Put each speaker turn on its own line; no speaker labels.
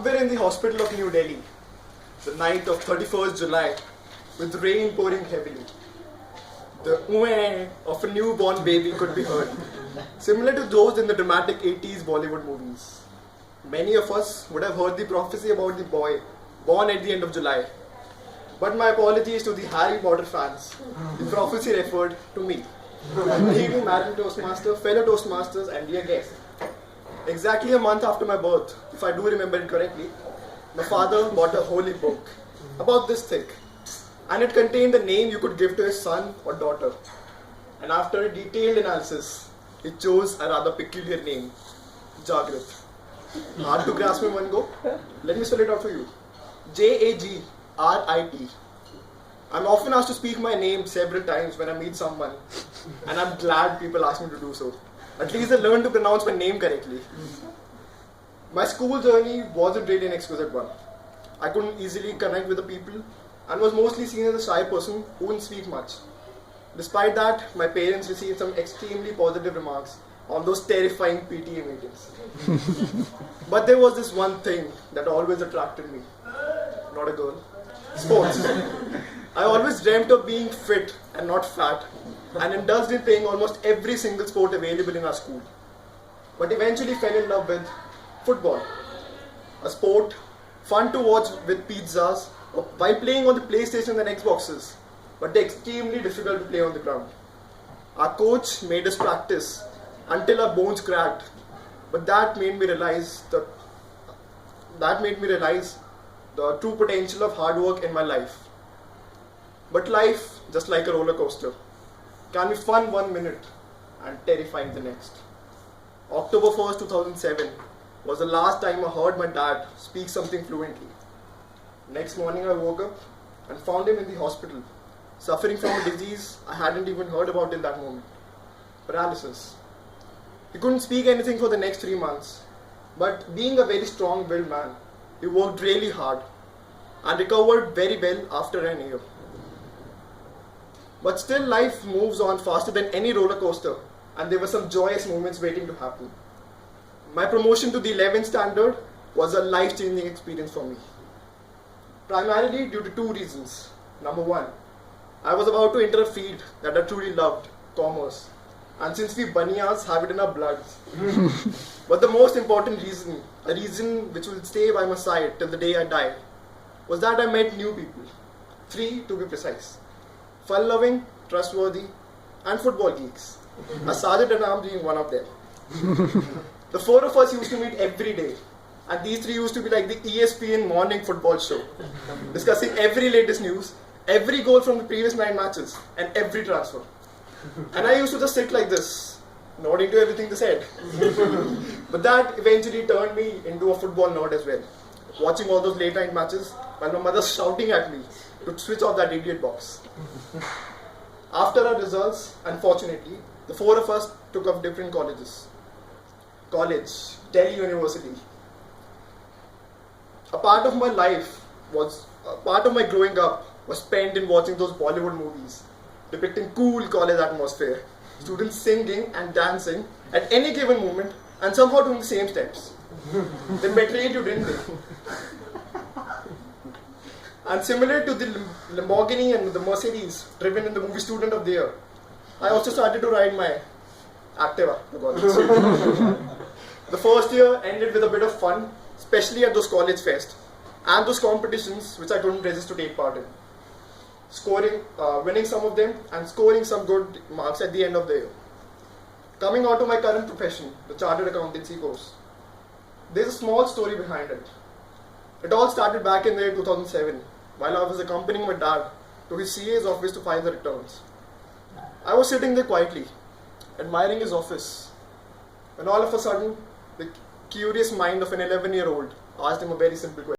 Somewhere in the hospital of New Delhi, the night of 31st July, with rain pouring heavily, the ooh of a newborn baby could be heard, similar to those in the dramatic 80s Bollywood movies. Many of us would have heard the prophecy about the boy born at the end of July. But my apologies to the Harry Potter fans. The prophecy referred to me. Good evening, Madam Toastmaster, fellow Toastmasters, and dear guests. Exactly a month after my birth, if I do remember it correctly, my father bought a holy book about this thick, and it contained the name you could give to his son or daughter. And after a detailed analysis, he chose a rather peculiar name, Jagrit. Hard to grasp in one go? Let me spell it out for you. Jagrit. I'm often asked to speak my name several times when I meet someone, and I'm glad people ask me to do so. At least I learned to pronounce my name correctly. My school journey wasn't really an exquisite one. I couldn't easily connect with the people and was mostly seen as a shy person who wouldn't speak much. Despite that, my parents received some extremely positive remarks on those terrifying PTA meetings. But there was this one thing that always attracted me. Not a girl. Sports. I always dreamt of being fit and not fat, and indulged in playing almost every single sport available in our school. But eventually fell in love with football. A sport fun to watch with pizzas while playing on the PlayStation and Xboxes, but extremely difficult to play on the ground. Our coach made us practice until our bones cracked, but that made me realize the true potential of hard work in my life. But life, just like a roller coaster, can be fun 1 minute and terrifying the next. October 1st, 2007 was the last time I heard my dad speak something fluently. Next morning I woke up and found him in the hospital, suffering from a disease I hadn't even heard about till that moment. Paralysis. He couldn't speak anything for the next 3 months, but being a very strong-willed man, he worked really hard and recovered very well after an year. But still, life moves on faster than any roller coaster, and there were some joyous moments waiting to happen. My promotion to the 11th standard was a life-changing experience for me. Primarily due to two reasons. Number one, I was about to enter a field that I truly loved, commerce. And since we Baniyas have it in our bloods. But the most important reason, a reason which will stay by my side till the day I die, was that I met new people. 3 to be precise. Fun-loving, trustworthy, and football geeks. Asajid and Am being one of them. The 4 of us used to meet every day, and these 3 used to be like the ESPN morning football show, discussing every latest news, every goal from the previous 9 matches, and every transfer. And I used to just sit like this, nodding to everything they said. But that eventually turned me into a football nerd as well, watching all those late night matches while my mother's shouting at me to switch off that idiot box. After our results, unfortunately, the 4 of us took up different colleges. College, Delhi University. A part of my growing up was spent in watching those Bollywood movies, depicting cool college atmosphere, students singing and dancing at any given moment and somehow doing the same steps. They betrayed you, didn't they? And similar to the Lamborghini and the Mercedes driven in the movie Student of the Year, I also started to ride my Activa. The first year ended with a bit of fun, especially at those college fests and those competitions which I couldn't resist to take part in. Winning some of them and scoring some good marks at the end of the year. Coming on to my current profession, the Chartered Accountancy course. There's a small story behind it. It all started back in the year 2007, while I was accompanying my dad to his CA's office to file the returns. I was sitting there quietly, admiring his office, when all of a sudden, the curious mind of an 11-year-old asked him a very simple question.